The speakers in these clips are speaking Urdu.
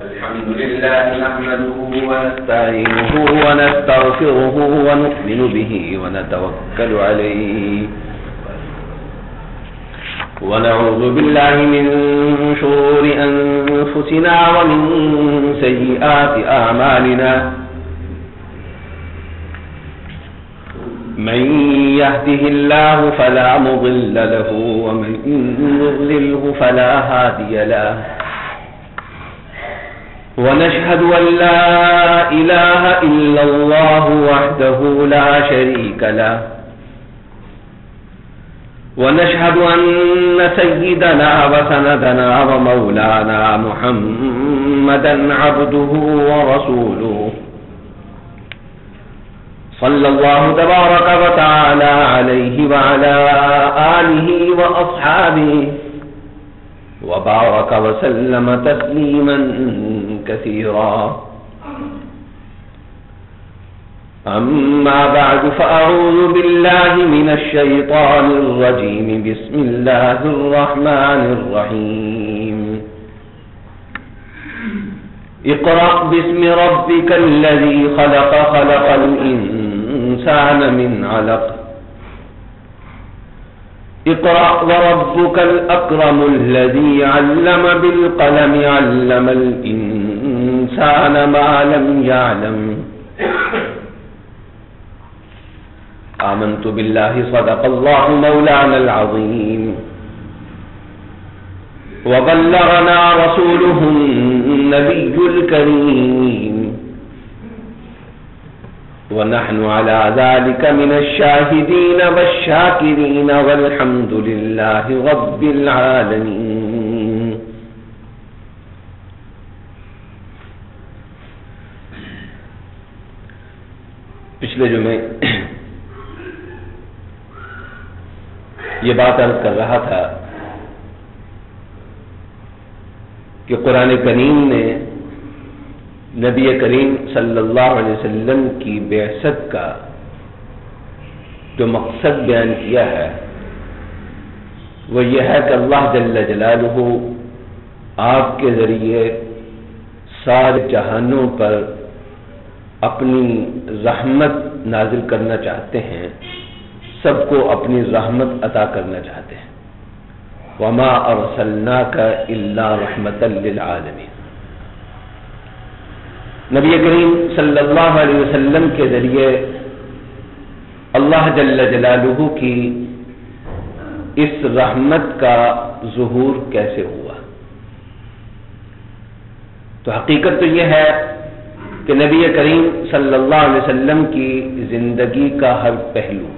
الحمد لله نحمده ونستعينه ونستغفره ونؤمن به ونتوكل عليه ونعوذ بالله من شرور أنفسنا ومن سيئات أعمالنا من يهده الله فلا مضل له ومن يضلله فلا هادي له ونشهد أن لا إله إلا الله وحده لا شريك له ونشهد أن سيدنا وسندنا ومولانا محمدا عبده ورسوله صلى الله تبارك وتعالى عليه وعلى آله وأصحابه وبارك وسلم تسليما كثيرا أما بعد فأعوذ بالله من الشيطان الرجيم بسم الله الرحمن الرحيم اقرأ باسم ربك الذي خلق خلق الإنسان من علق اقرأ وربك الأكرم الذي علم بالقلم علم الإنسان ما لم يعلم آمنت بالله صدق الله مولانا العظيم وبلغنا رسوله النبي الكريم ونحن على ذلك من الشاهدين والشاكرين والحمد لله رب العالمين. پچھلے جمعے یہ بات عرض کر رہا تھا کہ قرآن کریم نے نبی کریم صلی اللہ علیہ وسلم کی بعثت کا جو مقصد بیان کیا ہے وہ یہ ہے کہ اللہ جل جلالہ آپ کے ذریعے سارے جہانوں پر اپنی رحمت نازل کرنا چاہتے ہیں، سب کو اپنی رحمت عطا کرنا چاہتے ہیں. وما ارسلناک الا رحمتا للعالمین. نبی کریم صلی اللہ علیہ وسلم کے ذریعے اللہ جل جلالہ کی اس رحمت کا ظہور کیسے ہوا؟ تو حقیقت تو یہ ہے کہ نبی کریم صلی اللہ علیہ وسلم کی زندگی کا ہر پہلو،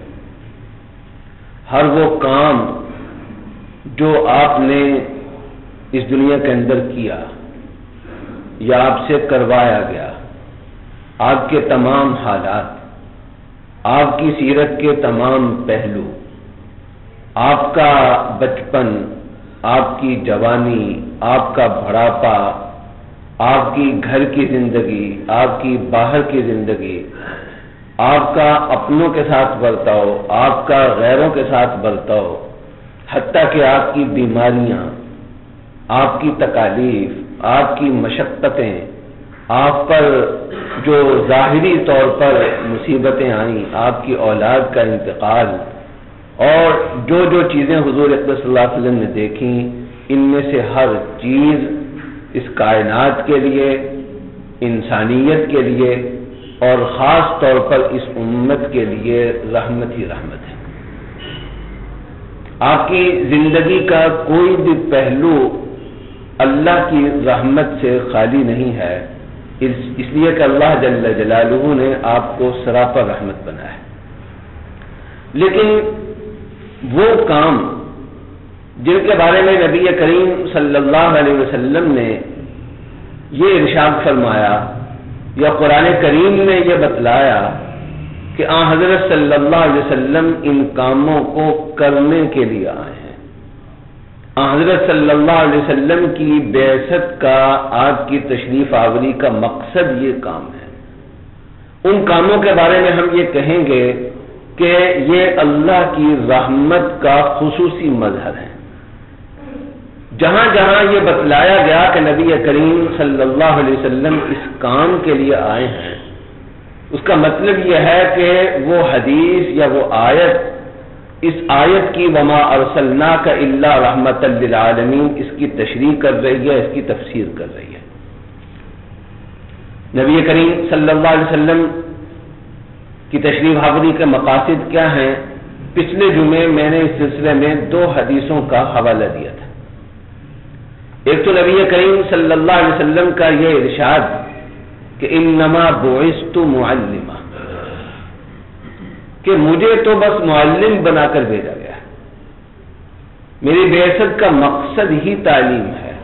ہر وہ کام جو آپ نے اس دنیا کے اندر کیا یا آپ سے کروایا گیا، آپ کے تمام حالات، آپ کی سیرت کے تمام پہلو، آپ کا بچپن، آپ کی جوانی، آپ کا بڑھاپا، آپ کی گھر کی زندگی، آپ کی باہر کی زندگی، آپ کا اپنوں کے ساتھ برتاؤ، آپ کا غیروں کے ساتھ برتاؤ، حتیٰ کہ آپ کی بیماریاں، آپ کی تکالیف، آپ کی مشقتیں، آپ پر جو ظاہری طور پر مصیبتیں آئیں، آپ کی اولاد کا انتقال، اور جو جو چیزیں حضور اقدس صلی اللہ علیہ وسلم نے دیکھیں، ان میں سے ہر چیز اس کائنات کے لیے، انسانیت کے لیے اور خاص طور پر اس امت کے لیے رحمت ہی رحمت ہے. آپ کی زندگی کا کوئی بھی پہلو اللہ کی رحمت سے خالی نہیں ہے، اس لیے کہ اللہ جل جلالہ نے آپ کو سراپا رحمت بنایا ہے. لیکن وہ کام جن کے بارے میں نبی کریم صلی اللہ علیہ وسلم نے یہ ارشاد فرمایا یا قرآن کریم نے یہ بتلایا کہ آن حضرت صلی اللہ علیہ وسلم ان کاموں کو کرنے کے لیے آئے ہیں. آن حضرت صلی اللہ علیہ وسلم کی بعثت کا، آپ کی تشریف آوری کا مقصد یہ کام ہے. ان کاموں کے بارے میں ہم یہ کہیں گے کہ یہ اللہ کی رحمت کا خصوصی مظہر ہے. جہاں جہاں یہ بتلایا گیا کہ نبی کریم صلی اللہ علیہ وسلم اس کام کے لیے آئے ہیں، اس کا مطلب یہ ہے کہ وہ حدیث یا وہ آیت، اس آیت کی وما ارسلناک الا رحمۃ للعالمین، اس کی تشریح کر رہی ہے، اس کی تفسیر کر رہی ہے۔ نبی کریم صلی اللہ علیہ وسلم کی تشریف آوری کے مقاصد کیا ہیں؟ پچھلے جمعے میں نے اس سلسلے میں 2 حدیثوں کا حوالہ دیا تھا۔ ایک تو نبی کریم صلی اللہ علیہ وسلم کا یہ ارشاد کہ انما بعثت معلما، کہ مجھے تو بس معلم بنا کر بھیجا گیا ہے، میری بعثت کا مقصد ہی تعلیم ہے۔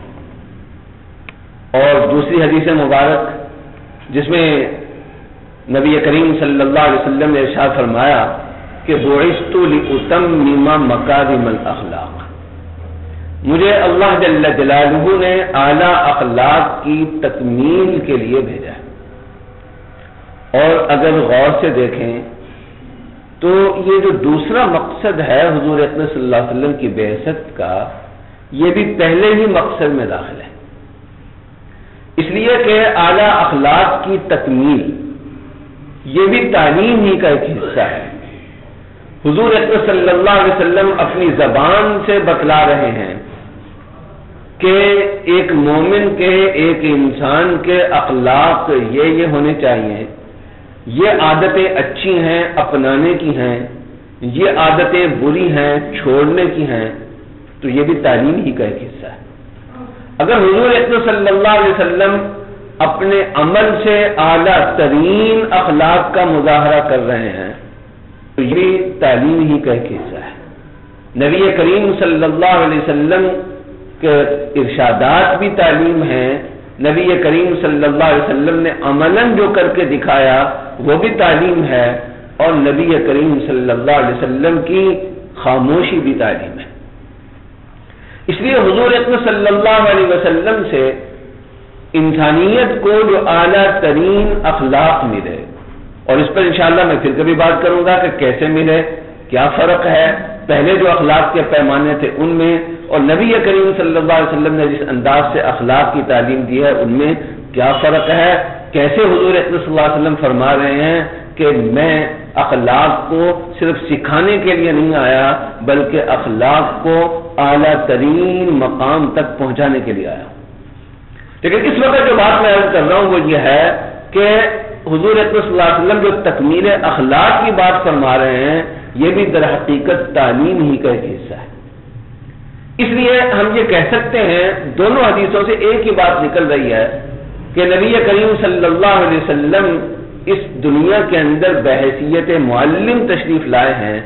اور دوسری حدیث مبارک جس میں نبی کریم صلی اللہ علیہ وسلم نے ارشاد فرمایا کہ بعثت لأتمم مکارم الاخلاق، مجھے اللہ جل جلالہ نے اعلیٰ اخلاق کی تکمیل کے لیے بھیجا ہے۔ اور اگر غور سے دیکھیں تو یہ جو دوسرا مقصد ہے حضور اکرم صلی اللہ علیہ وسلم کی بعثت کا، یہ بھی پہلے ہی مقصد میں داخل ہے، اس لیے کہ اعلیٰ اخلاق کی تکمیل یہ بھی تعلیم ہی کا ایک حصہ ہے۔ حضور اکرم صلی اللہ علیہ وسلم اپنی زبان سے بتلا رہے ہیں کہ ایک مومن کے، ایک انسان کے اخلاق یہ ہونے چاہیے، یہ عادتیں اچھی ہیں اپنانے کی ہیں، یہ عادتیں بری ہیں چھوڑنے کی ہیں، تو یہ بھی تعلیم ہی کا ایک حصہ ہے۔ اگر حضور اکرم صلی اللہ علیہ وسلم اپنے عمل سے اعلیٰ ترین اخلاق کا مظاہرہ کر رہے ہیں تو یہ تعلیم ہی کا ایک حصہ ہے۔ نبی کریم صلی اللہ علیہ وسلم کے ارشادات بھی تعلیم ہیں، نبی کریم صلی اللہ علیہ وسلم نے عملاً جو کر کے دکھایا وہ بھی تعلیم ہے، اور نبی کریم صلی اللہ علیہ وسلم کی خاموشی بھی تعلیم ہے۔ اس لیے حضور اکرم صلی اللہ علیہ وسلم سے انسانیت کو جو اعلیٰ ترین اخلاق ملے، اور اس پر انشاءاللہ میں پھر کبھی بات کروں گا کہ کیسے ملے، کیا فرق ہے پہلے جو اخلاق کے پیمانے تھے ان میں، اور نبی کریم صلی اللہ علیہ وسلم نے جس انداز سے اخلاق کی تعلیم دی ہے ان میں کیا فرق ہے، کیسے حضور اکرم صلی اللہ علیہ وسلم فرما رہے ہیں کہ میں اخلاق کو صرف سکھانے کے لیے نہیں آیا بلکہ اخلاق کو اعلیٰ ترین مقام تک پہنچانے کے لیے آیا۔ لیکن اس وقت جو بات میں عرض کر رہا ہوں وہ یہ ہے کہ حضور اکرم صلی اللہ علیہ وسلم جو تکمیل اخلاق کی بات فرما رہے ہیں یہ بھی در حقیقت تعلیم ہی کا ایک حصہ ہے۔ اس لیے ہم یہ کہہ سکتے ہیں دونوں حدیثوں سے ایک ہی بات نکل رہی ہے کہ نبی کریم صلی اللہ علیہ وسلم اس دنیا کے اندر بحیثیت معلم تشریف لائے ہیں۔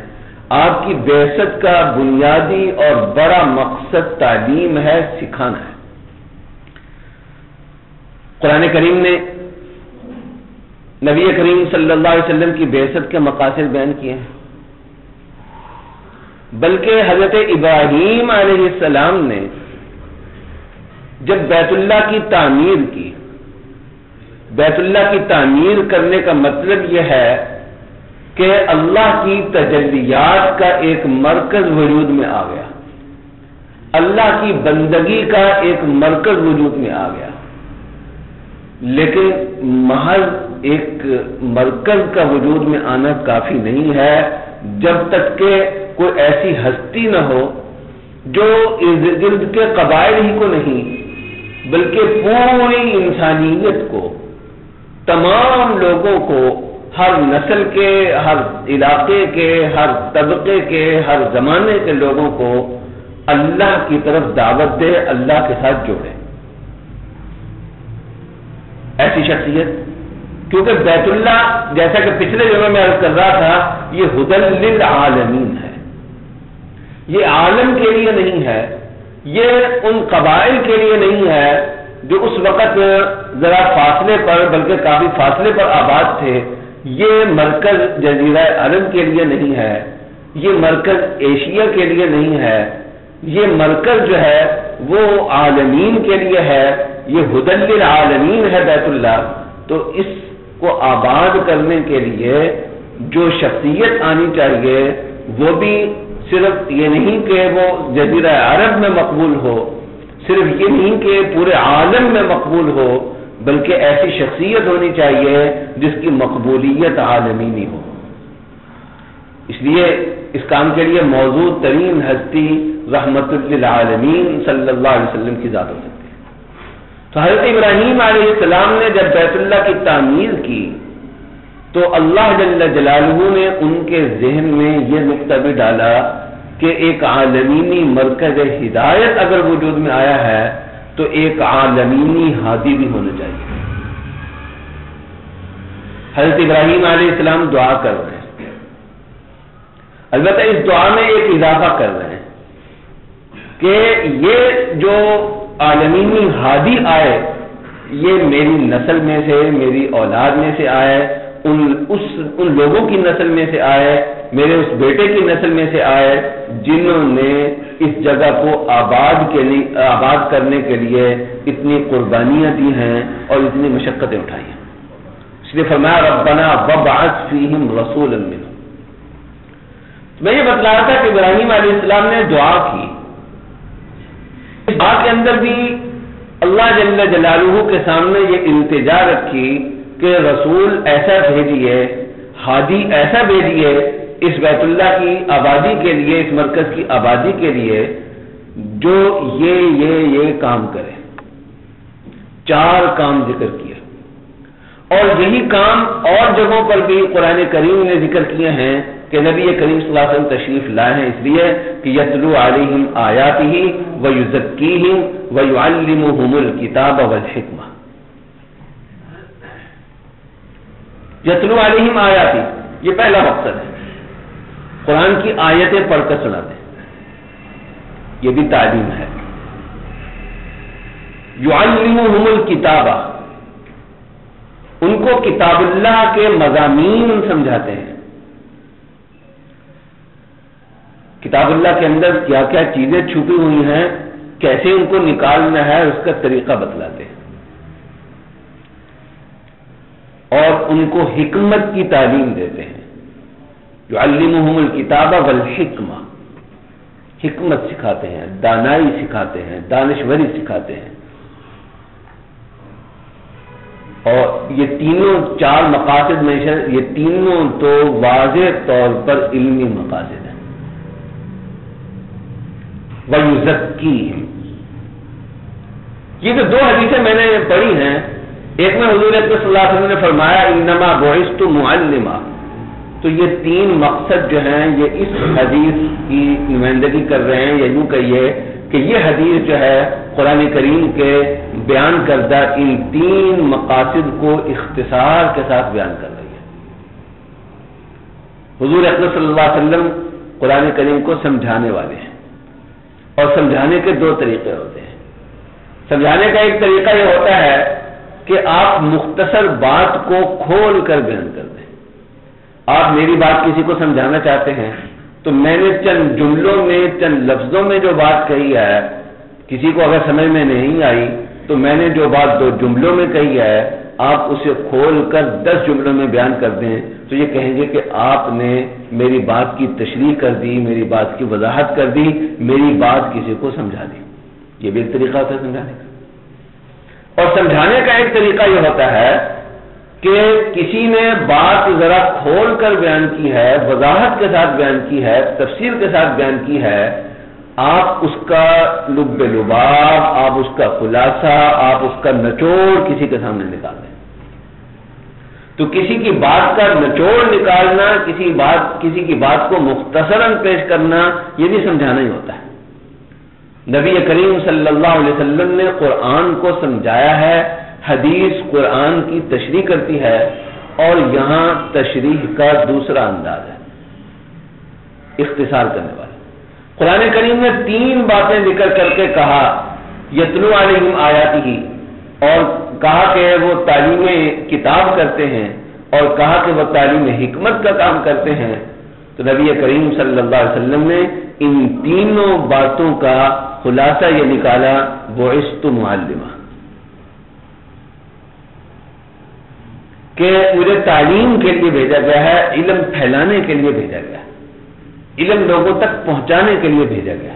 آپ کی بعثت کا بنیادی اور بڑا مقصد تعلیم ہے، سکھانا ہے۔ قرآن کریم نے نبی کریم صلی اللہ علیہ وسلم کی بعثت کے مقاصد بیان کیے ہیں، بلکہ حضرت ابراہیم علیہ السلام نے جب بیت اللہ کی تعمیر کی، بیت اللہ کی تعمیر کرنے کا مطلب یہ ہے کہ اللہ کی تجلیات کا ایک مرکز وجود میں آ گیا، اللہ کی بندگی کا ایک مرکز وجود میں آ گیا۔ لیکن محض ایک مرکز کا وجود میں آنا کافی نہیں ہے جب تک کہ کوئی ایسی ہستی نہ ہو جو ارد گرد کے قبائل ہی کو نہیں بلکہ پوری انسانیت کو، تمام لوگوں کو، ہر نسل کے، ہر علاقے کے، ہر طبقے کے، ہر زمانے کے لوگوں کو اللہ کی طرف دعوت دے، اللہ کے ساتھ جوڑے۔ ایسی شخصیت، کیونکہ بیت اللہ جیسا کہ پچھلے جمعے میں عرض کر رہا تھا یہ ہدی للعالمین ہے، یہ عالم کے لیے نہیں ہے، یہ ان قبائل کے لیے نہیں ہے جو اس وقت ذرا فاصلے پر بلکہ کافی فاصلے پر آباد تھے، یہ مرکز جزیرہ عرب کے لیے نہیں ہے، یہ مرکز ایشیا کے لیے نہیں ہے، یہ مرکز جو ہے وہ عالمین کے لیے ہے، یہ ہدی للعالمین ہے بیت اللہ۔ تو اس کو آباد کرنے کے لیے جو شخصیت آنی چاہیے وہ بھی صرف یہ نہیں کہ وہ جزیرہ عرب میں مقبول ہو صرف یہ نہیں کہ پورے عالم میں مقبول ہو، بلکہ ایسی شخصیت ہونی چاہیے جس کی مقبولیت عالمینی ہو۔ اس لیے اس کام کے لیے موضوع ترین ہستی رحمت للعالمین صلی اللہ علیہ وسلم کی ذات ہو سکتی ہے۔ تو حضرت ابراہیم علیہ السلام نے جب بیت اللہ کی تعمیر کی تو اللہ جل جلالہ نے ان کے ذہن میں یہ نقطہ بھی ڈالا کہ ایک عالمینی مرکز ہدایت اگر وجود میں آیا ہے تو ایک عالمینی ہادی بھی ہونا چاہیے۔ حضرت ابراہیم علیہ السلام دعا کر رہے ہیں، البتہ اس دعا میں ایک اضافہ کر رہے ہیں کہ یہ جو عالمینی ہادی آئے یہ میری نسل میں سے، میری اولاد میں سے آئے، ان لوگوں کی نسل میں سے آئے، میرے اس بیٹے کی نسل میں سے آئے جنہوں نے اس جگہ کو آباد کرنے کے لیے اتنی قربانیاں دی ہیں اور اتنی مشقتیں اٹھائی ہیں۔ اس لیے فرمایا ربنا وابعث فیہم رسولا منہم۔ میں یہ بتلا رہا تھا کہ ابراہیم علیہ السلام نے دعا کی، اس دعا کے اندر بھی اللہ جل جلالہ کے سامنے یہ التجا رکھی کہ رسول ایسا بھیجیے، ہادی ایسا بھیجیے اس بیت اللہ کی آبادی کے لیے، اس مرکز کی آبادی کے لیے جو یہ کام کرے۔ 4 کام ذکر کیا، اور یہی کام اور جگہوں پر بھی قرآن کریم نے ذکر کیے ہیں کہ نبی کریم صلی اللہ علیہ وسلم تشریف لائے ہیں، اس لیے کہ یتلو علیہم آیاتہ ویزکیہم ویعلمہم الکتاب والحکمہ۔ یتلو علیہم آیاتی، یہ پہلا مقصد ہے، قرآن کی آیتیں پڑھ کر سناتے ہیں، یہ بھی تعلیم ہے۔ یعلمہم الکتابہ، ان کو کتاب اللہ کے مضامین سمجھاتے ہیں، کتاب اللہ کے اندر کیا کیا چیزیں چھپی ہوئی ہیں، کیسے ان کو نکالنا ہے اس کا طریقہ بتلاتے ہیں، اور ان کو حکمت کی تعلیم دیتے ہیں۔ یعلمہم الکتاب والحکمہ، حکمت سکھاتے ہیں، دانائی سکھاتے ہیں، دانشوری سکھاتے ہیں۔ اور یہ تینوں 4 مقاصد میں سے یہ تینوں تو واضح طور پر علمی مقاصد ہیں۔ وَيُزَكِّيهِمْ، یہ جو 2 حدیثیں میں نے پڑھی ہیں، ایک میں حضور اکرم صلی اللہ علیہ وسلم نے فرمایا انما بعثت معلما، تو یہ 3 مقصد جو ہیں یہ اس حدیث کی نمائندگی کر رہے ہیں، یا یوں کہیے کہ یہ حدیث جو ہے قرآن کریم کے بیان کردہ ان 3 مقاصد کو اختصار کے ساتھ بیان کر رہی ہے۔ حضور اکرم صلی اللہ علیہ وسلم قرآن کریم کو سمجھانے والے ہیں، اور سمجھانے کے 2 طریقے ہوتے ہیں۔ سمجھانے کا ایک طریقہ یہ ہوتا ہے کہ آپ مختصر بات کو کھول کر بیان کر دیں۔ آپ میری بات کسی کو سمجھانا چاہتے ہیں تو میں نے چند جملوں میں، چند لفظوں میں جو بات کہی ہے، کسی کو اگر سمجھ میں نہیں آئی تو میں نے جو بات 2 جملوں میں کہی ہے آپ اسے کھول کر 10 جملوں میں بیان کر دیں تو یہ کہیں گے کہ آپ نے میری بات کی تشریح کر دی، میری بات کی وضاحت کر دی، میری بات کسی کو سمجھا دی۔ یہ بھی ایک طریقہ ہوتا ہے سمجھانے کا۔ اور سمجھانے کا ایک طریقہ یہ ہوتا ہے کہ کسی نے بات ذرا کھول کر بیان کی ہے، وضاحت کے ساتھ بیان کی ہے، تفصیل کے ساتھ بیان کی ہے، آپ اس کا لب لباب، آپ اس کا خلاصہ، آپ اس کا نچوڑ کسی کے سامنے نکال دیں۔ تو کسی کی بات کا نچوڑ نکالنا، کسی کی بات کو مختصراً پیش کرنا، یہ بھی سمجھانا ہی ہوتا ہے۔ نبی کریم صلی اللہ علیہ وسلم نے قرآن کو سمجھایا ہے، حدیث قرآن کی تشریح کرتی ہے، اور یہاں تشریح کا دوسرا انداز ہے، اختصار کرنے والا۔ قرآن کریم نے 3 باتیں ذکر کر کے کہا یتلو علیہم آیاتہ، اور کہا کہ وہ تعلیم کتاب کرتے ہیں، اور کہا کہ وہ تعلیم حکمت کا کام کرتے ہیں۔ تو نبی کریم صلی اللہ علیہ وسلم نے ان 3 باتوں کا خلاصہ یہ نکالا بعثت معلما، کہ مجھے تعلیم کے لیے بھیجا گیا ہے، علم پھیلانے کے لیے بھیجا گیا ہے، علم لوگوں تک پہنچانے کے لیے بھیجا گیا۔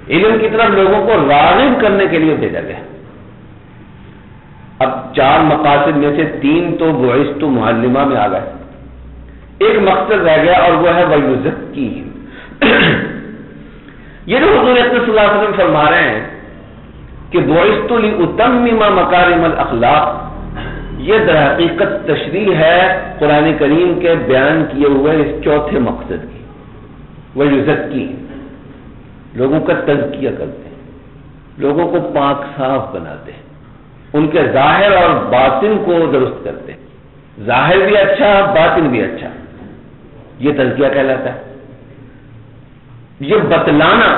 علم کی طرف لوگوں کو راغب کرنے کے لیے بھیجا گیا. اب 4 مقاصد میں سے 3 تو بعثت معلمہ میں آ گئے. ایک مقصد رہ گیا اور وہ ہے وَيُزَكِّيهِمْ. یہ جو حضور اکرم صلی اللہ علیہ وسلم فرما رہے ہیں کہ بعثت لأتمم مکارم الاخلاق، یہ در حقیقت تشریح ہے قرآن کریم کے بیان کیے ہوئے اس چوتھے مقصد کی. وَيُزَكِّيهِمْ، لوگوں کا تزکیہ کرتے ہیں، لوگوں کو پاک صاف بناتے ہیں، ان کے ظاہر اور باطن کو درست کرتے ہیں. ظاہر بھی اچھا، باطن بھی اچھا، یہ تزکیہ کہلاتا ہے. یہ بتلانا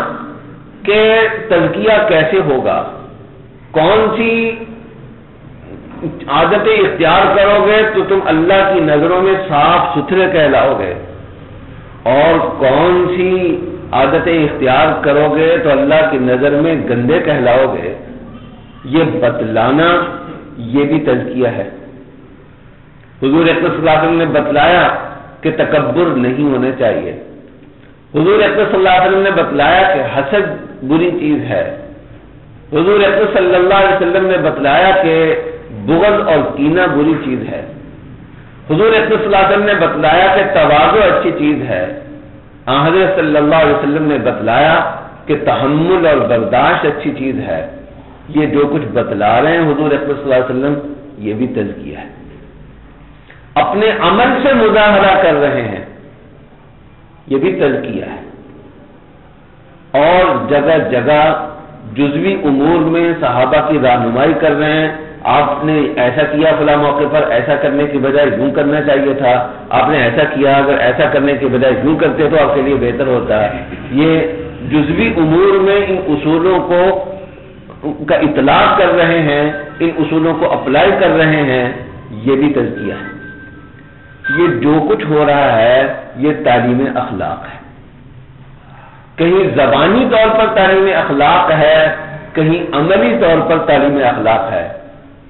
کہ تزکیہ کیسے ہوگا، کون سی عادتیں اختیار کرو گے تو تم اللہ کی نظروں میں صاف ستھرے کہلاؤ گے، اور کون سی عادتیں اختیار کرو گے تو اللہ کی نظر میں گندے کہلاؤ گے، یہ بتلانا یہ بھی تزکیہ ہے. حضور اکرم صلی اللہ علیہ وسلم نے بتلایا کہ تکبر نہیں ہونا چاہیے. حضور اکرم صلی اللہ علیہ وسلم نے بتلایا کہ حسد بری چیز ہے. حضور اکرم صلی اللہ علیہ وسلم نے بتلایا کہ بغض اور کینہ بری چیز ہے. حضور اکرم صلی اللہ علیہ وسلم نے بتلایا کہ تواضع اچھی چیز ہے. حضرت صلی اللہ علیہ وسلم نے بتلایا کہ تحمل اور برداشت اچھی چیز ہے. یہ جو کچھ بتلا رہے ہیں حضور اکرم صلی اللہ علیہ وسلم، یہ بھی تزکیہ ہے. اپنے عمل سے مظاہرہ کر رہے ہیں، یہ بھی تزکیہ ہے. اور جگہ جگہ جزوی امور میں صحابہ کی رہنمائی کر رہے ہیں. آپ نے ایسا کیا فلاں موقع پر، ایسا کرنے کی بجائے یوں کرنا چاہیے تھا. آپ نے ایسا کیا، اگر ایسا کرنے کی بجائے یوں کرتے تو آپ کے لیے بہتر ہوتا. یہ جزوی امور میں ان اصولوں کو کا اطلاق کر رہے ہیں، ان اصولوں کو اپلائی کر رہے ہیں، یہ بھی تزکیہ ہے. یہ جو کچھ ہو رہا ہے یہ تعلیم اخلاق ہے. کہیں زبانی طور پر تعلیم اخلاق ہے، کہیں عملی طور پر تعلیم اخلاق ہے.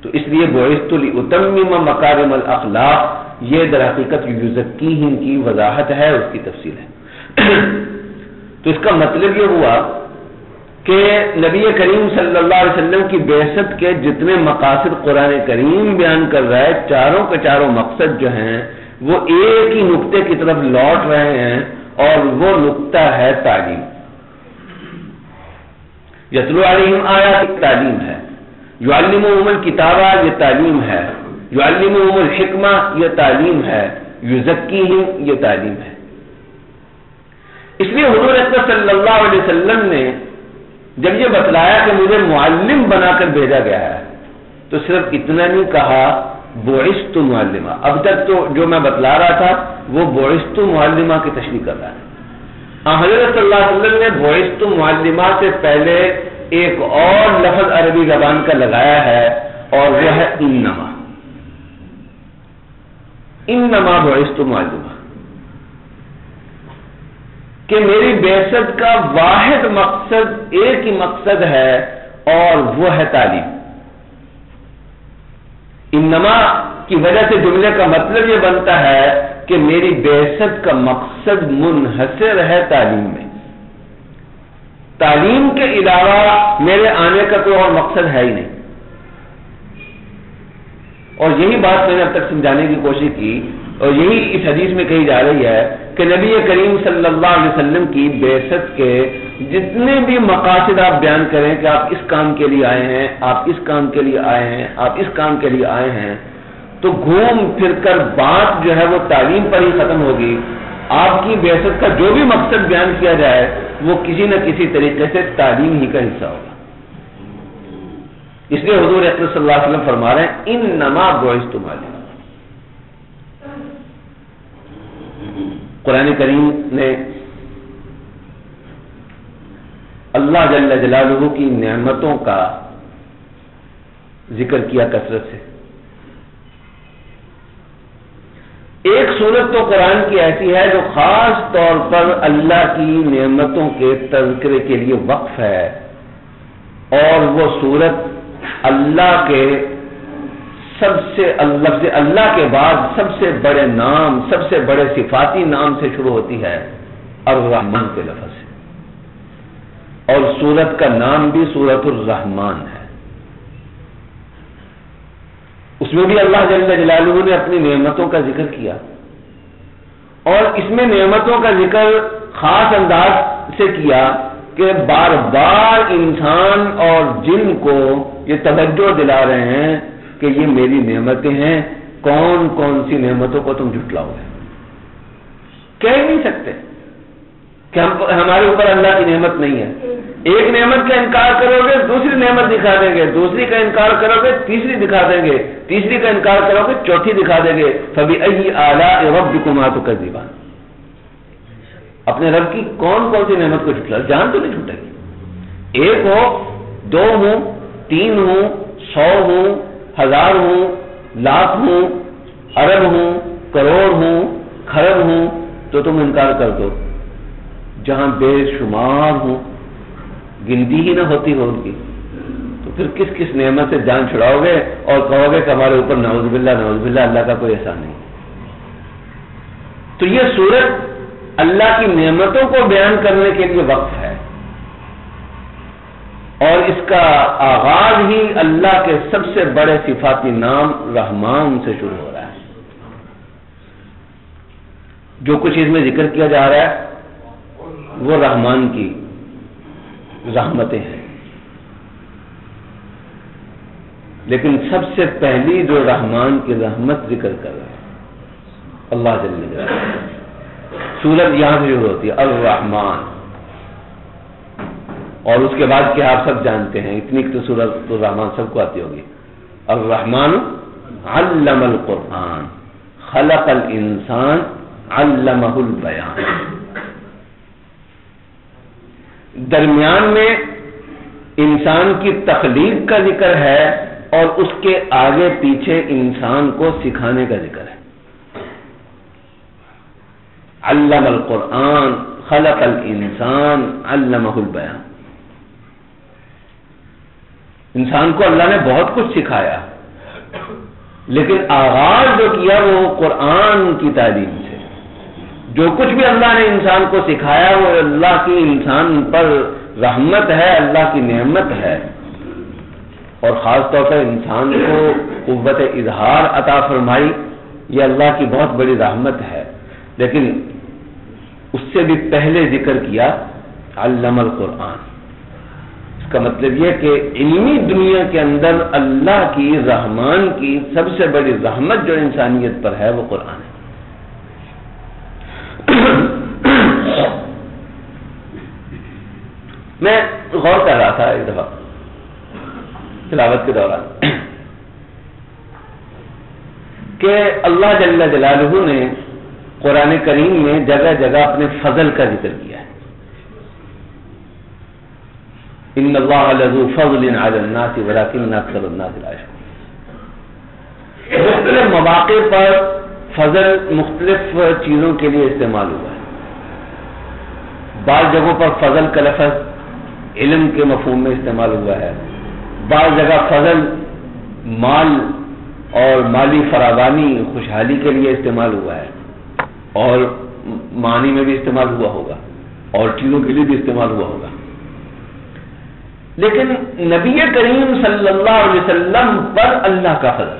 تو اس لیے بعثت لأتمم مکارم الاخلاق، یہ در حقیقت یزکیہم کی وضاحت ہے، اس کی تفصیل ہے. تو اس کا مطلب یہ ہوا کہ نبی کریم صلی اللہ علیہ وسلم کی بعثت کے جتنے مقاصد قرآن کریم بیان کر رہا ہے، چاروں کے چاروں مقصد جو ہیں وہ ایک ہی نقطے کی طرف لوٹ رہے ہیں، اور وہ نقطہ ہے تعلیم. یتلو علیہم آیات، تعلیم ہے. یعلمہم الکتابہ، یہ تعلیم ہے. یعلمہم الحکمہ، یہ تعلیم ہے. یزکیہم، یہ تعلیم ہے. اس لیے حضور اکرم صلی اللہ علیہ وسلم نے جب یہ بتلایا کہ مجھے معلم بنا کر بھیجا گیا ہے، تو صرف اتنا نہیں کہا بعثت معلمہ. اب تک تو جو میں بتلا رہا تھا وہ بعثت معلمہ کی تشریح کر رہا ہے. حضرت صلی اللہ علیہ وسلم نے بعثت معلمہ سے پہلے ایک اور لفظ عربی زبان کا لگایا ہے، اور وہ ہے انما. انما بعثت معلمہ، کہ میری بعثت کا واحد مقصد، ایک ہی مقصد ہے، اور وہ ہے تعلیم. انما کی وجہ سے جملے کا مطلب یہ بنتا ہے کہ میری بعثت کا مقصد منحصر ہے تعلیم میں. تعلیم کے علاوہ میرے آنے کا کوئی اور مقصد ہے ہی نہیں. اور یہی بات میں نے اب تک سمجھانے کی کوشش کی، اور یہی اس حدیث میں کہی جا رہی ہے کہ نبی کریم صلی اللہ علیہ وسلم کی بعثت کے جتنے بھی مقاصد آپ بیان کریں کہ آپ اس کام کے لیے آئے ہیں، آپ اس کام کے لیے آئے ہیں، آپ اس کام کے لیے آئے ہیں، تو گھوم پھر کر بات جو ہے وہ تعلیم پر ہی ختم ہوگی. آپ کی بعثت کا جو بھی مقصد بیان کیا جائے وہ کسی نہ کسی طریقے سے تعلیم ہی کا حصہ ہوگا. اس لیے حضور اکرم صلی اللہ علیہ وسلم فرما رہے ہیں انما بعثت معلما. قرآن کریم نے اللہ جل جلالہ کی نعمتوں کا ذکر کیا کثرت سے. ایک صورت تو قرآن کی ایسی ہے جو خاص طور پر اللہ کی نعمتوں کے تذکرے کے لیے وقف ہے، اور وہ صورت اللہ کے لفظ اللہ کے بعد سب سے بڑے نام، سب سے بڑے صفاتی نام سے شروع ہوتی ہے، الرحمن کے لفظ سے. اور سورت کا نام بھی سورۃ الرحمن ہے۔ اس میں بھی اللہ جل جلالہ نے اپنی نعمتوں کا ذکر کیا، اور اس میں نعمتوں کا ذکر خاص انداز سے کیا کہ بار بار انسان اور جن کو یہ توجہ دلا رہے ہیں کہ یہ میری نعمتیں ہیں، کون کون سی نعمتوں کو تم جھٹلاؤ گے؟ کہہ نہیں سکتے کہ ہمارے اوپر اللہ کی نعمت نہیں ہے۔ ایک نعمت کا انکار کرو گے دوسری نعمت دکھا دیں گے، دوسری کا انکار کرو گے تیسری دکھا دیں گے، تیسری کا انکار کرو گے چوتھی دکھا دیں گے۔ فَبِأَيِّ آلَاءِ رَبِّكُمَا تُكَذِّبَانِ، اپنے رب کی کون کون سی نعمت کو جھٹلا؟ جان تو نہیں چھوٹے گی، ایک ہو، دو ہوں، تین ہوں، 100 ہوں، 1000 ہوں، لاکھ ہوں، ارب ہوں، کروڑ ہوں، خرب ہوں، تو تم انکار کر دو۔ جہاں بے شمار ہوں، گنتی ہی نہ ہوتی ہو ان کی، تو پھر کس کس نعمت سے جان چھڑاؤ گے اور کہو گے کہ ہمارے اوپر نعوذ باللہ اللہ کا کوئی احسان نہیں۔ تو یہ سورت اللہ کی نعمتوں کو بیان کرنے کے لیے وقف ہے، اور اس کا آغاز ہی اللہ کے سب سے بڑے صفاتی نام رحمان سے شروع ہو رہا ہے۔ جو کچھ اس میں ذکر کیا جا رہا ہے وہ رحمان کی رحمتیں ہیں، لیکن سب سے پہلی جو رحمان کی رحمت ذکر کر رہا ہے اللہ جل جلالہ، سورت یہاں سے شروع ہوتی ہے الرحمن، اور اس کے بعد کیا آپ سب جانتے ہیں، اتنی تو سورت الرحمن سب کو آتی ہوگی۔ الرحمن علم القرآن خلق الانسان علمہ البیان۔ درمیان میں انسان کی تخلیق کا ذکر ہے اور اس کے آگے پیچھے انسان کو سکھانے کا ذکر ہے۔ علم القرآن خلق الانسان علمہ البیان، انسان کو اللہ نے بہت کچھ سکھایا، لیکن آغاز جو کیا وہ قرآن کی تعلیم سے۔ جو کچھ بھی اللہ نے انسان کو سکھایا وہ اللہ کی انسان پر رحمت ہے، اللہ کی نعمت ہے، اور خاص طور پر انسان کو قوت اظہار عطا فرمائی، یہ اللہ کی بہت بڑی رحمت ہے۔ لیکن اس سے بھی پہلے ذکر کیا علم القرآن، اس کا مطلب یہ کہ علمی دنیا کے اندر اللہ کی رحمان کی سب سے بڑی رحمت جو انسانیت پر ہے وہ قرآن ہے۔ میں غور کر رہا تھا ایک دفعہ تلاوت کے دوران کہ اللہ جل جلالہ نے قرآن کریم میں جگہ جگہ اپنے فضل کا ذکر کیا ہے۔ ان اللہ لذو فضل علی الناس ولکن اکثر الناس لا یشکرون۔ مختلف مواقع پر فضل مختلف چیزوں کے لیے استعمال ہوا ہے۔ بعض جگہوں پر فضل کا لفظ علم کے مفہوم میں استعمال ہوا ہے، بعض جگہ فضل مال اور مالی فراوانی خوشحالی کے لیے استعمال ہوا ہے، اور معنی میں بھی استعمال ہوا ہوگا اور چیزوں کے لیے بھی استعمال ہوا ہوگا۔ لیکن نبی کریم صلی اللہ علیہ وسلم پر اللہ کا فضل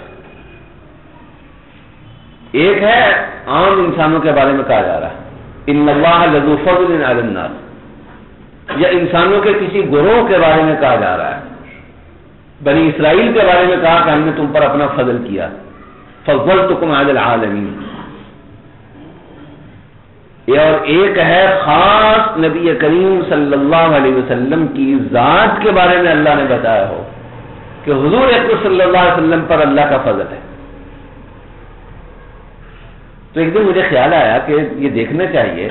ایک ہے، عام انسانوں کے بارے میں کہا جا رہا ہے ان اللہ لذو فضل علی الناس، یا انسانوں کے کسی گروہ کے بارے میں کہا جا رہا ہے، بنی اسرائیل کے بارے میں کہا کہ ہم نے تم پر اپنا فضل کیا، فضلتکم علی العالمین۔ اور ایک ہے خاص نبی کریم صلی اللہ علیہ وسلم کی ذات کے بارے میں اللہ نے بتایا ہو کہ حضور اکرم صلی اللہ علیہ وسلم پر اللہ کا فضل ہے۔ تو ایک دن مجھے خیال آیا کہ یہ دیکھنا چاہیے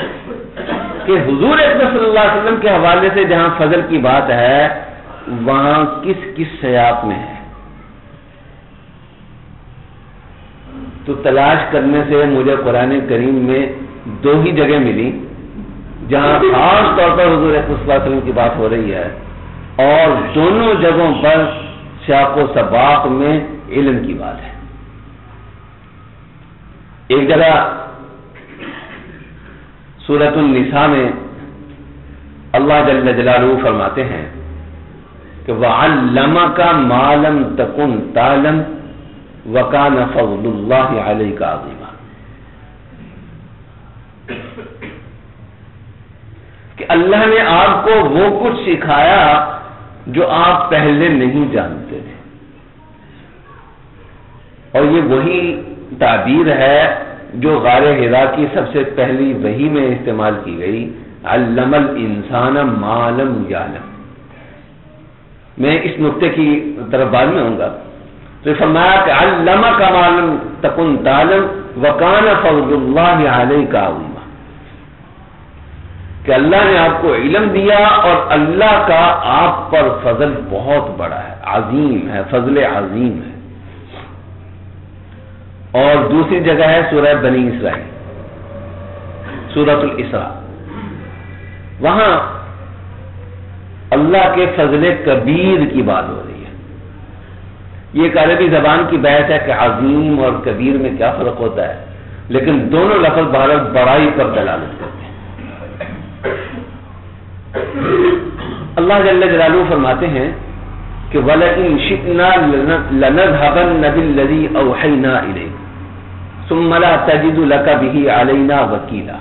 کہ حضور اکرم صلی اللہ علیہ وسلم کے حوالے سے جہاں فضل کی بات ہے وہاں کس کس سیاق میں ہے۔ تو تلاش کرنے سے مجھے قرآن کریم میں دو ہی جگہ ملی جہاں خاص طور پر حضور اکرم صلی اللہ علیہ وسلم کی بات ہو رہی ہے، اور دونوں جگہوں پر سیاق و سباق میں علم کی بات ہے۔ ایک جگہ سورۃ النساء میں اللہ جل جلالہ فرماتے ہیں کہ وَعَلَّمَكَ مَا لَمْ تَكُنْ تَعْلَمْ وَكَانَ فَضْلُ اللَّهِ عَلَيْكَ عَظِيمًا، کہ اللہ نے آپ کو وہ کچھ سکھایا جو آپ پہلے نہیں جانتے تھے. اور یہ وہی تعبیر ہے جو غار حرا کی سب سے پہلی وحی میں استعمال کی گئی، علم الانسان ما لم یعلم. میں اس نقطے کی طرف بعد میں آؤں گا. تو فرمایا کہ علمک ما لم تکن تعلم وکان فضل اللہ علیک عظیما، کہ اللہ نے آپ کو علم دیا اور اللہ کا آپ پر فضل بہت بڑا ہے، عظیم ہے، فضل عظیم ہے. اور دوسری جگہ ہے سورہ بنی اسرائیل، سورۃ الاسراء. وہاں اللہ کے فضل کبیر کی بات ہو رہی ہے. یہ ایک عربی زبان کی بحث ہے کہ عظیم اور کبیر میں کیا فرق ہوتا ہے، لیکن دونوں لفظ بہرحال بڑائی پر دلالت کرتے ہیں. اللہ جل جلالہ فرماتے ہیں کہ وَلَئِن شِئْنَا لَنَذْهَبَنَّ بِالَّذِي أَوْحَيْنَا إِلَيْكَ ثُمَّ لَا تَجِدُ لَكَ بِهِ عَلَيْنَا وَكِيلًا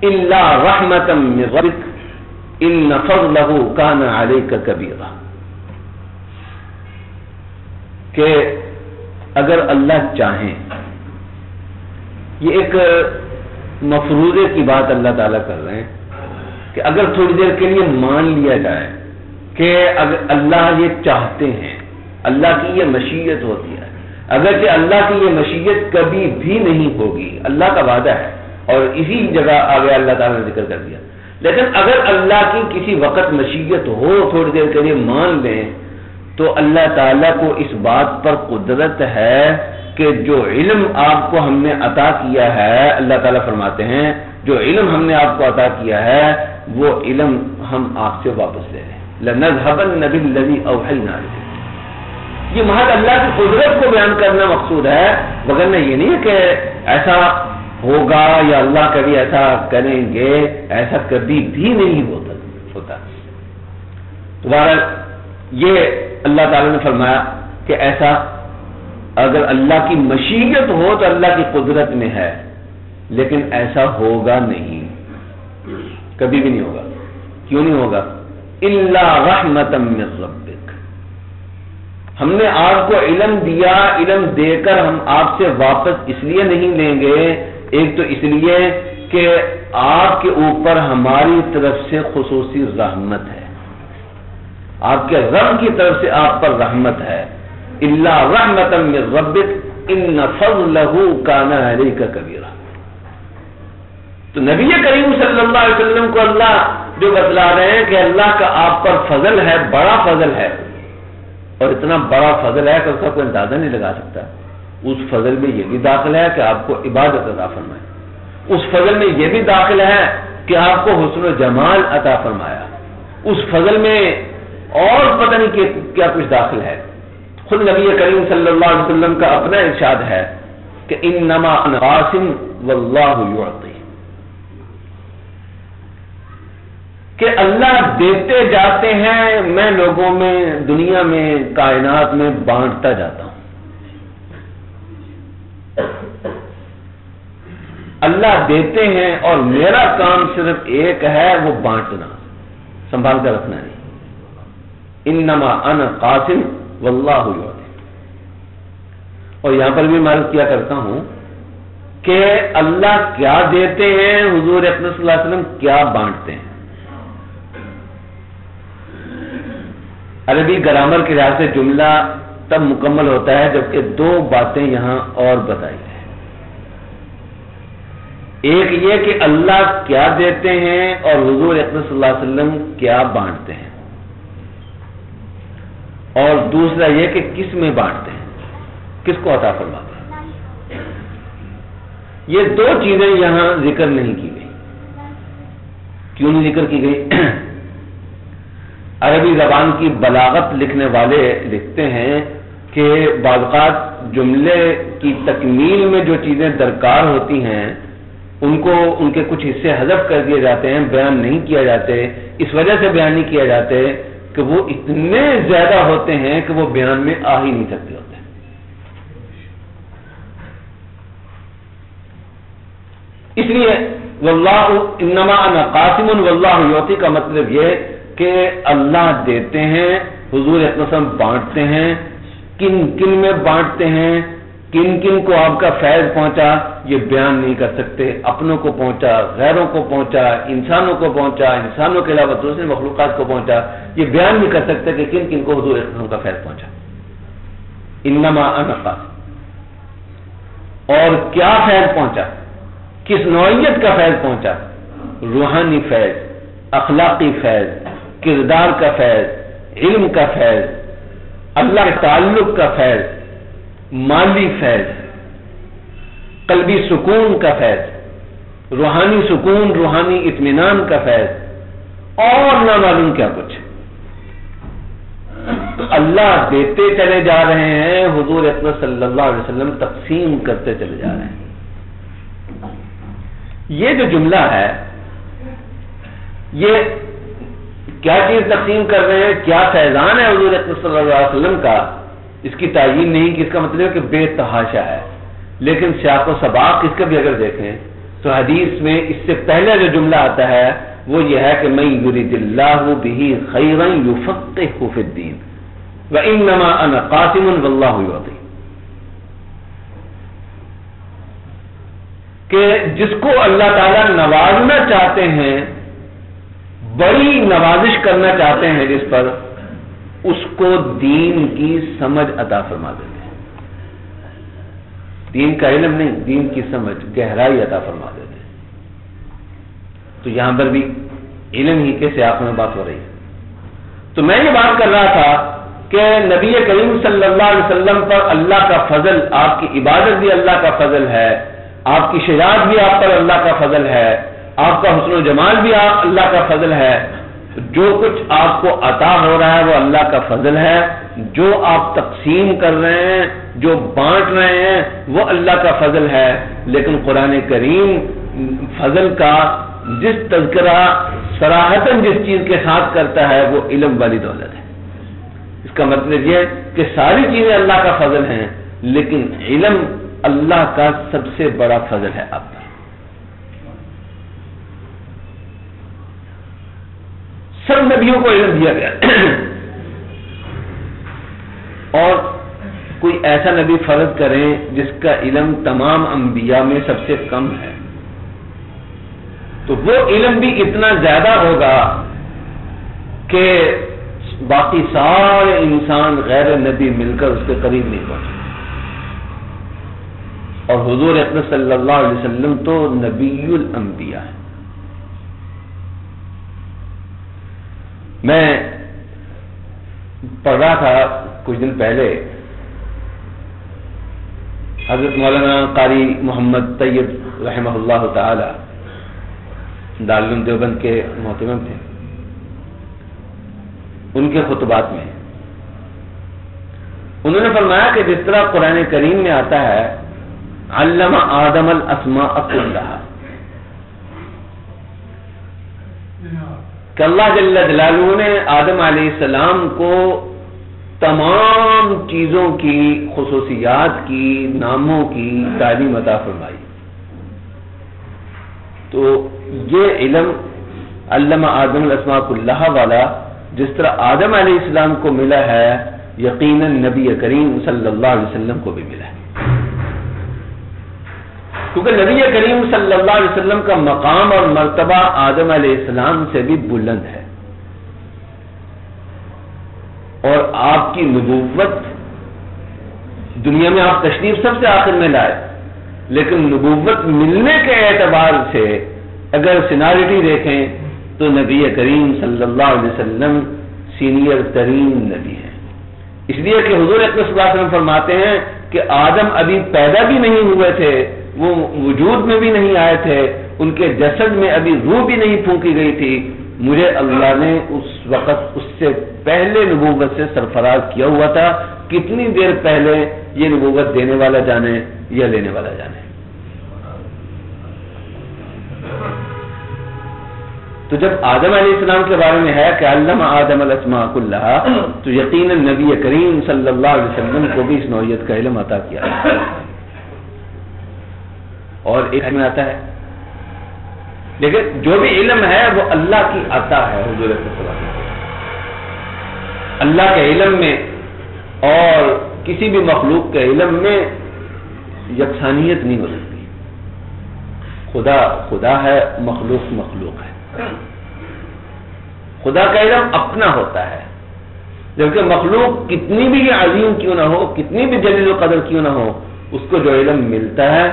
إِلَّا رَحْمَةً مِّن رَّبِّكَ إِنَّ فَضْلَهُ كَانَ عَلَيْكَ كَبِيرًا، کہ اگر اللہ چاہیں، یہ ایک مفروضے کی بات اللہ تعالیٰ کر رہے ہیں کہ اگر تھوڑی دیر کے لیے مان لیا جائے کہ اگر اللہ یہ چاہتے ہیں، اللہ کی یہ مشیت ہوتی ہے، اگرچہ اللہ کی یہ مشیت کبھی بھی نہیں ہوگی، اللہ کا وعدہ ہے اور اسی جگہ آگے اللہ تعالیٰ نے ذکر کر دیا، لیکن اگر اللہ کی کسی وقت مشیت ہو تھوڑی دیر کے لیے مان لیں تو اللہ تعالیٰ کو اس بات پر قدرت ہے کہ جو علم آپ کو ہم نے عطا کیا ہے، اللہ تعالیٰ فرماتے ہیں جو علم ہم نے آپ کو عطا کیا ہے وہ علم ہم آپ سے واپس لے لیں. لَنَذْهَبَنَّ بِالَّذِي أَوْحَيْنَا إِلَيْكَ، یہ محض اللہ کی قدرت کو بیان کرنا مقصود ہے، مگر یہ نہیں ہے کہ ایسا ہوگا یا اللہ کبھی ایسا کریں گے، ایسا کبھی بھی نہیں ہوتا. دوبارہ یہ اللہ تعالیٰ نے فرمایا کہ ایسا اگر اللہ کی مشیت ہو تو اللہ کی قدرت میں ہے، لیکن ایسا ہوگا نہیں، کبھی بھی نہیں ہوگا. کیوں نہیں ہوگا؟ الا رحمۃ من ربک، ہم نے آپ کو علم دیا، علم دے کر ہم آپ سے واپس اس لیے نہیں لیں گے، ایک تو اس لیے کہ آپ کے اوپر ہماری طرف سے خصوصی رحمت ہے، آپ کے رب کی طرف سے آپ پر رحمت ہے. الا رحمۃ من ربک ان فضلہ کان علیک کبیرا. تو نبی کریم صلی اللہ علیہ وسلم کو اللہ جو بتلا رہے ہیں کہ اللہ کا آپ پر فضل ہے، بڑا فضل ہے، اور اتنا بڑا فضل ہے کہ اس کا کوئی اندازہ نہیں لگا سکتا. اس فضل میں یہ بھی داخل ہے کہ آپ کو عبادت عطا فرمائے، اس فضل میں یہ بھی داخل ہے کہ آپ کو حسن و جمال عطا فرمایا، اس فضل میں اور پتہ نہیں کیا کچھ داخل ہے. خود نبی کریم صلی اللہ علیہ وسلم کا اپنا ارشاد ہے کہ انما انا قاسم واللہ یعطی، کہ اللہ دیتے جاتے ہیں، میں لوگوں میں، دنیا میں، کائنات میں بانٹتا جاتا ہوں. اللہ دیتے ہیں اور میرا کام صرف ایک ہے، وہ بانٹنا، سنبھال کر رکھنا نہیں. انما انا قاسم واللہ یعطی. اور یہاں پر بھی میں عرض کیا کرتا ہوں کہ اللہ کیا دیتے ہیں، حضور اکرم صلی اللہ علیہ وسلم کیا بانٹتے ہیں. عربی گرامر کے لحاظ سے جملہ تب مکمل ہوتا ہے جبکہ دو باتیں یہاں اور بتائی ہیں. ایک یہ کہ اللہ کیا دیتے ہیں اور حضور اکرم صلی اللہ علیہ وسلم کیا بانٹتے ہیں، اور دوسرا یہ کہ کس میں بانٹتے ہیں، کس کو عطا فرماتے ہیں. یہ دو چیزیں یہاں ذکر نہیں کی گئی. کیوں نہیں ذکر کی گئی؟ عربی زبان کی بلاغت لکھنے والے لکھتے ہیں کہ بعض اوقات جملے کی تکمیل میں جو چیزیں درکار ہوتی ہیں ان کو ان کے کچھ حصے حذف کر دیے جاتے ہیں، بیان نہیں کیا جاتے، اس وجہ سے بیان نہیں کیا جاتے کہ وہ اتنے زیادہ ہوتے ہیں کہ وہ بیان میں آ ہی نہیں سکتے ہوتے۔ اس لیے واللہ انما انا قاسم واللہ یعطی کا مطلب یہ کہ اللہ دیتے ہیں، حضور اقدس بانٹتے ہیں، کن کن میں بانٹتے ہیں، کن کن کو آپ کا فیض پہنچا یہ بیان نہیں کر سکتے، اپنوں کو پہنچا، غیروں کو پہنچا، انسانوں کو پہنچا، انسانوں کے علاوہ دوسرے مخلوقات کو پہنچا، یہ بیان نہیں کر سکتے کہ کن کن کو حضور اقدس کا فیض پہنچا۔ انما انا قاسم، اور کیا فیض پہنچا، کس نوعیت کا فیض پہنچا؟ روحانی فیض، اخلاقی فیض، کردار کا فیض، علم کا فیض، اللہ کے تعلق کا فیض، مالی فیض، قلبی سکون کا فیض، روحانی سکون، روحانی اطمینان کا فیض، اور نہ معلوم کیا کچھ۔ تو اللہ دیتے چلے جا رہے ہیں، حضور اقدس صلی اللہ علیہ وسلم تقسیم کرتے چلے جا رہے ہیں۔ یہ جو جملہ ہے، یہ کیا چیز تقسیم کر رہے ہیں، کیا فیضان ہے حضور اقدس صلی اللہ علیہ وسلم کا، اس کی تعین نہیں کہ اس کا مطلب ہے کہ بے تحاشا ہے، لیکن سیاق و سباق اس کا بھی اگر دیکھیں تو حدیث میں اس سے پہلے جو جملہ آتا ہے وہ یہ ہے کہ من یرید اللہ بہ خیرا یفقہہ فی الدین وانما انا قاسم واللہ یعطی، کہ جس کو اللہ تعالیٰ نوازنا چاہتے ہیں، بڑی نوازش کرنا چاہتے ہیں جس پر، اس کو دین کی سمجھ عطا فرما دیتے ہیں۔ دین کا علم نہیں، دین کی سمجھ، گہرائی عطا فرما دیتے ہیں۔ تو یہاں پر بھی علم ہی کے سیاق میں بات ہو رہی ہے۔ تو میں یہ بات کر رہا تھا کہ نبی کریم صلی اللہ علیہ وسلم پر اللہ کا فضل، آپ کی عبادت بھی اللہ کا فضل ہے، آپ کی شجاعت بھی آپ پر اللہ کا فضل ہے، آپ کا حسن و جمال بھی اللہ کا فضل ہے، جو کچھ آپ کو عطا ہو رہا ہے وہ اللہ کا فضل ہے، جو آپ تقسیم کر رہے ہیں، جو بانٹ رہے ہیں وہ اللہ کا فضل ہے۔ لیکن قرآن کریم فضل کا جس تذکرہ صراحتاً جس چیز کے ساتھ کرتا ہے وہ علم والی دولت ہے۔ اس کا مطلب یہ کہ ساری چیزیں اللہ کا فضل ہیں، لیکن علم اللہ کا سب سے بڑا فضل ہے آپ پر۔ سب نبیوں کو علم دیا گیا اور کوئی ایسا نبی فرض کریں جس کا علم تمام انبیاء میں سب سے کم ہے، تو وہ علم بھی اتنا زیادہ ہوگا کہ باقی سارے انسان غیر نبی مل کر اس کے قریب نہیں پہنچے۔ اور حضور اقدس صلی اللہ علیہ وسلم تو نبی الانبیاء ہے۔ میں پڑھ رہا تھا کچھ دن پہلے حضرت مولانا قاری محمد طیب رحمہ اللہ تعالی دارالعلوم دیوبند کے محتمم تھے، ان کے خطبات میں انہوں نے فرمایا کہ جس طرح قرآن کریم میں آتا ہے علم آدم الاسماء کلھا، کہ اللہ جل جلالہ نے آدم علیہ السلام کو تمام چیزوں کی، خصوصیات کی، ناموں کی تعلیم عطا فرمائی۔ تو یہ علم علم آدم الاسماء کلھا والا جس طرح آدم علیہ السلام کو ملا ہے، یقیناً نبی کریم صلی اللہ علیہ وسلم کو بھی ملا ہے، کیونکہ نبی کریم صلی اللہ علیہ وسلم کا مقام اور مرتبہ آدم علیہ السلام سے بھی بلند ہے، اور آپ کی نبوت دنیا میں آپ تشریف سب سے آخر میں لائے، لیکن نبوت ملنے کے اعتبار سے اگر سینیرٹی دیکھیں تو نبی کریم صلی اللہ علیہ وسلم سینئر ترین نبی ہیں۔ اس لیے کہ حضور اکرم صلی اللہ علیہ وسلم فرماتے ہیں کہ آدم ابھی پیدا بھی نہیں ہوئے تھے، وہ وجود میں بھی نہیں آئے تھے، ان کے جسد میں ابھی روح بھی نہیں پھونکی گئی تھی، مجھے اللہ نے اس وقت اس سے پہلے نبوت سے سرفراز کیا ہوا تھا۔ کتنی دیر پہلے یہ نبوت دینے والا جانے یا لینے والا جانے۔ تو جب آدم علیہ السلام کے بارے میں ہے کہ علم آدم الاسماء کلھا، تو یقیناً نبی کریم صلی اللہ علیہ وسلم کو بھی اس نوعیت کا علم عطا کیا ہے۔ اور ایک میں آتا ہے، لیکن جو بھی علم ہے وہ اللہ کی عطا ہے حضور صلی اللہ علیہ وسلم۔ اللہ کے علم میں اور کسی بھی مخلوق کے علم میں یکسانیت نہیں ہو سکتی۔ خدا خدا ہے، مخلوق مخلوق ہے۔ خدا کا علم اپنا ہوتا ہے، جبکہ مخلوق کتنی بھی عظیم کیوں نہ ہو، کتنی بھی جلیل القدر کیوں نہ ہو، اس کو جو علم ملتا ہے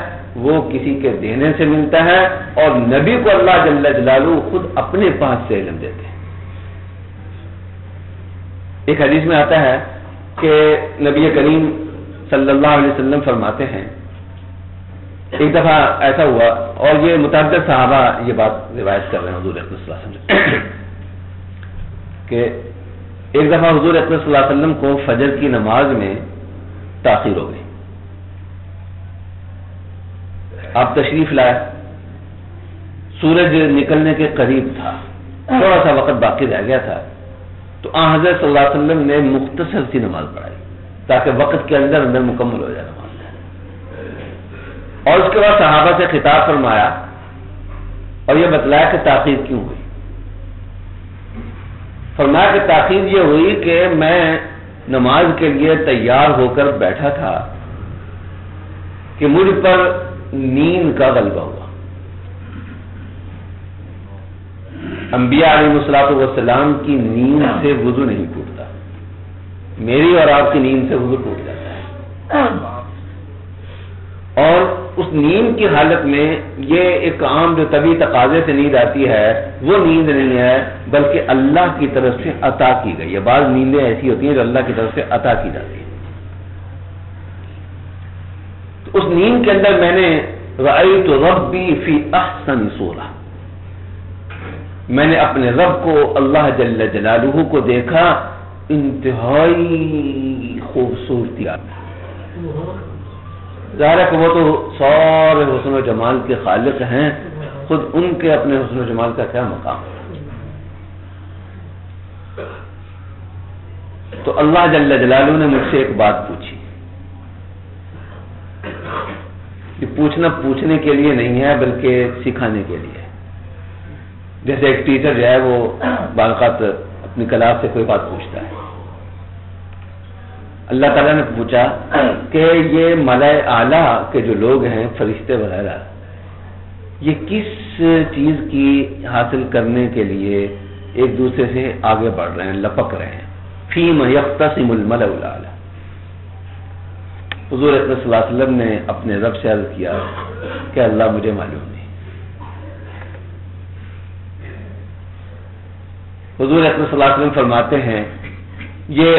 وہ کسی کے دینے سے ملتا ہے، اور نبی کو اللہ جل جلالہ خود اپنے پاس سے علم دیتے ہیں۔ ایک حدیث میں آتا ہے کہ نبی کریم صلی اللہ علیہ وسلم فرماتے ہیں، ایک دفعہ ایسا ہوا، اور یہ متعدد صحابہ یہ بات روایت کر رہے ہیں حضور اکرم صلی اللہ علیہ وسلم کہ ایک دفعہ حضور اکرم صلی اللہ علیہ وسلم کو فجر کی نماز میں تاخیر ہو گئی۔ آپ تشریف لائے، سورج نکلنے کے قریب تھا، تھوڑا سا وقت باقی رہ گیا تھا، تو آن حضرت صلی اللہ علیہ وسلم نے مختصر سی نماز پڑھائی تاکہ وقت کے اندر مکمل ہو جائے نماز۔ اور اس کے بعد صحابہ سے خطاب فرمایا اور یہ بتلایا کہ تاخیر کیوں ہوئی۔ فرمایا کہ تاخیر یہ ہوئی کہ میں نماز کے لیے تیار ہو کر بیٹھا تھا کہ مجھ پر نیند کا غلبہ ہوا۔ انبیاء علیہ الصلوۃ والسلام کی نیند سے وضو نہیں ٹوٹتا، میری اور آپ کی نیند سے وضو ٹوٹ جاتا ہے۔ اور اس نیند کی حالت میں یہ ایک عام جو طبی تقاضے سے نیند آتی ہے وہ نیند نہیں ہے، بلکہ اللہ کی طرف سے عطا کی گئی ہے۔ بعض نیندیں ایسی ہوتی ہیں جو اللہ کی طرف سے عطا کی جاتی ہیں۔ تو اس نیند کے اندر میں نے رأیت ربی فی احسن صورہ، میں نے اپنے رب کو اللہ جل جلالہ کو دیکھا انتہائی خوبصورتی۔ ظاہر ہے کہ وہ تو سارے حسن و جمال کے خالق ہیں، خود ان کے اپنے حسن و جمال کا کیا مقام ہے۔ تو اللہ جل جلالہ نے مجھ سے ایک بات پوچھی، یہ پوچھنا پوچھنے کے لیے نہیں ہے بلکہ سکھانے کے لیے۔ جیسے ایک ٹیچر جو ہے وہ بعض اوقات اپنی کلاس سے کوئی بات پوچھتا ہے، اللہ تعالیٰ نے پوچھا کہ یہ ملائے اعلیٰ کے جو لوگ ہیں، فرشتے وغیرہ، یہ کس چیز کی حاصل کرنے کے لیے ایک دوسرے سے آگے بڑھ رہے ہیں، لپک رہے ہیں؟ فیم یختصم الملأ الاعلیٰ۔ حضور اکرم صلی اللہ علیہ وسلم نے اپنے رب سے عرض کیا کہ اللہ مجھے معلوم نہیں۔ حضور اکرم صلی اللہ علیہ وسلم فرماتے ہیں، یہ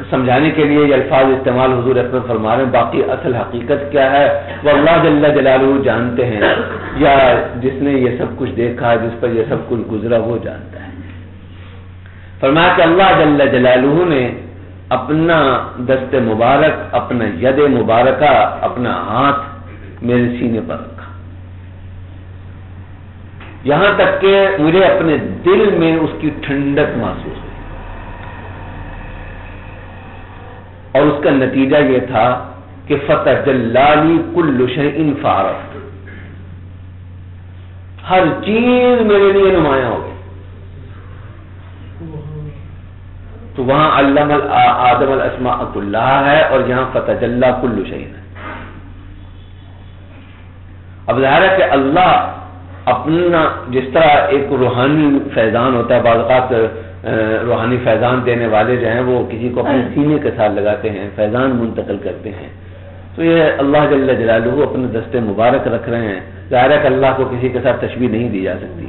سمجھانے کے لیے یہ الفاظ استعمال حضور اکرم فرما رہے ہیں، باقی اصل حقیقت کیا ہے وہ اللہ جل جلالہ جانتے ہیں، یا جس نے یہ سب کچھ دیکھا، جس پر یہ سب کچھ گزرا، وہ جانتا ہے۔ فرمایا کہ اللہ جل جلالہ نے اپنا دست مبارک، اپنا ید مبارکہ، اپنا ہاتھ میرے سینے پر رکھا، یہاں تک کہ مجھے اپنے دل میں اس کی ٹھنڈک محسوس ہوئی، اور اس کا نتیجہ یہ تھا کہ فتجلی لی کل شیء فعرفت، ہر چیز میرے لیے نمایاں ہو گئی۔ تو وہاں علم آدم الاسماء کلھا ہے اور یہاں فتجلی کل شیء ہے۔ اب ظاہر ہے کہ اللہ اپنا جس طرح ایک روحانی فیضان ہوتا ہے، بعض اوقات روحانی فیضان دینے والے جو ہیں وہ کسی کو اپنے سینے کے ساتھ لگاتے ہیں، فیضان منتقل کرتے ہیں، تو یہ اللہ جل جلالہ اپنے دست مبارک رکھ رہے ہیں۔ ظاہر ہے کہ اللہ کو کسی کے ساتھ تشبیہ نہیں دی جا سکتی،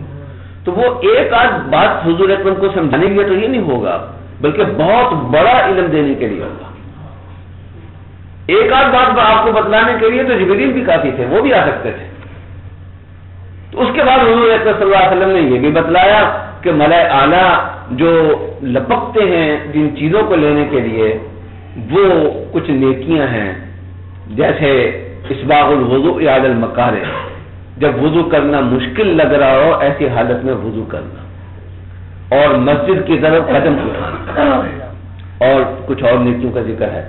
تو وہ ایک آدھ بات حضور اکرم کو سمجھانے کے لیے تو یہ نہیں ہوگا، بلکہ بہت بڑا علم دینے کے لیے ہوگا۔ ایک آدھ بات آپ کو بتلانے کے لیے تو جبریل بھی کافی تھے، وہ بھی آ سکتے تھے۔ تو اس کے بعد حضور اکرم صلی اللہ علیہ وسلم نے یہ بھی بتلایا کہ ملائے اعلیٰ جو لپکتے ہیں جن چیزوں کو لینے کے لیے، وہ کچھ نیکیاں ہیں، جیسے اسباغ الوضوء علی المکارہ، جب وضو کرنا مشکل لگ رہا ہو ایسی حالت میں وضو کرنا، اور مسجد کی طرف قدم اٹھانا، اور کچھ اور نیکیوں کا ذکر ہے۔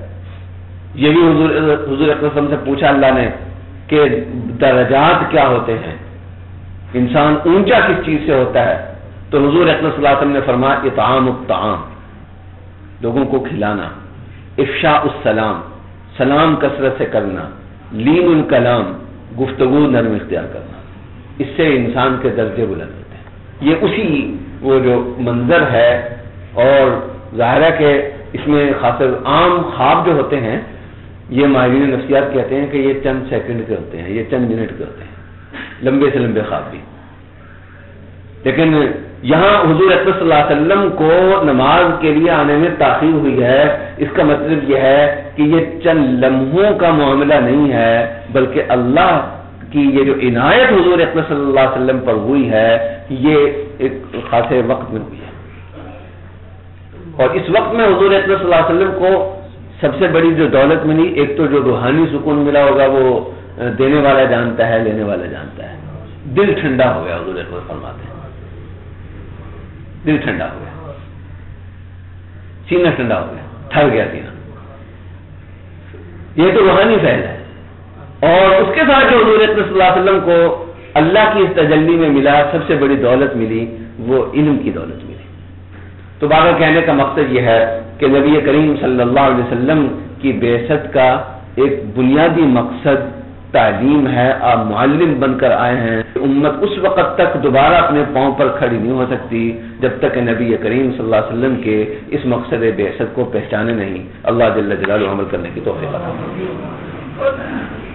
یہ بھی حضور اکرم صلی اللہ علیہ وسلم سے پوچھا اللہ نے کہ درجات کیا ہوتے ہیں، انسان اونچا کس چیز سے ہوتا ہے؟ تو حضور اکرم صلی اللہ علیہ وسلم نے فرمایا اطعام الطعام، لوگوں کو کھلانا، افشاء السلام، سلام کثرت سے کرنا، لین الکلام، گفتگو نرم اختیار کرنا، اس سے انسان کے درجے بلند ہوتے ہیں۔ یہ اسی وہ جو منظر ہے، اور ظاہر ہے کہ اس میں خاص عام خواب جو ہوتے ہیں یہ ماہرین نفسیات کہتے ہیں کہ یہ چند سیکنڈ کے ہوتے ہیں، یہ چند منٹ کے ہوتے ہیں، لمبے سے لمبے خواب بھی۔ لیکن یہاں حضور اکرم صلی اللہ علیہ وسلم کو نماز کے لیے آنے میں تاخیر ہوئی ہے، اس کا مطلب یہ ہے کہ یہ چند لمحوں کا معاملہ نہیں ہے، بلکہ اللہ کی یہ جو عنایت حضور اکرم صلی اللہ علیہ وسلم پر ہوئی ہے یہ ایک خاصے وقت میں ہوئی ہے۔ اور اس وقت میں حضور اکرم صلی اللہ علیہ وسلم کو سب سے بڑی جو دولت ملی، ایک تو جو روحانی سکون ملا ہوگا وہ دینے والا جانتا ہے، لینے والا جانتا ہے۔ دل ٹھنڈا ہو گیا، حضور اکرم فرماتے ہیں دل ٹھنڈا ہو گیا، سینہ ٹھنڈا ہو گیا، ٹھہر گیا سینہ۔ یہ تو روحانی فیض ہے۔ اور اس کے ساتھ جو حضور اکرم صلی اللہ علیہ وسلم کو اللہ کی اس تجلی میں ملا، سب سے بڑی دولت ملی، وہ علم کی دولت ملی۔ تو بارہ کہنے کا مقصد یہ ہے کہ نبی کریم صلی اللہ علیہ وسلم کی بعثت کا ایک بنیادی مقصد تعلیم ہے۔ آپ معلم بن کر آئے ہیں۔ امت اس وقت تک دوبارہ اپنے پاؤں پر کھڑی نہیں ہو سکتی جب تک کہ نبی کریم صلی اللہ علیہ وسلم کے اس مقصد بعثت کو پہچانے نہیں۔ اللہ جل جلالہ عمل کرنے کی توفیق عطا فرمائے۔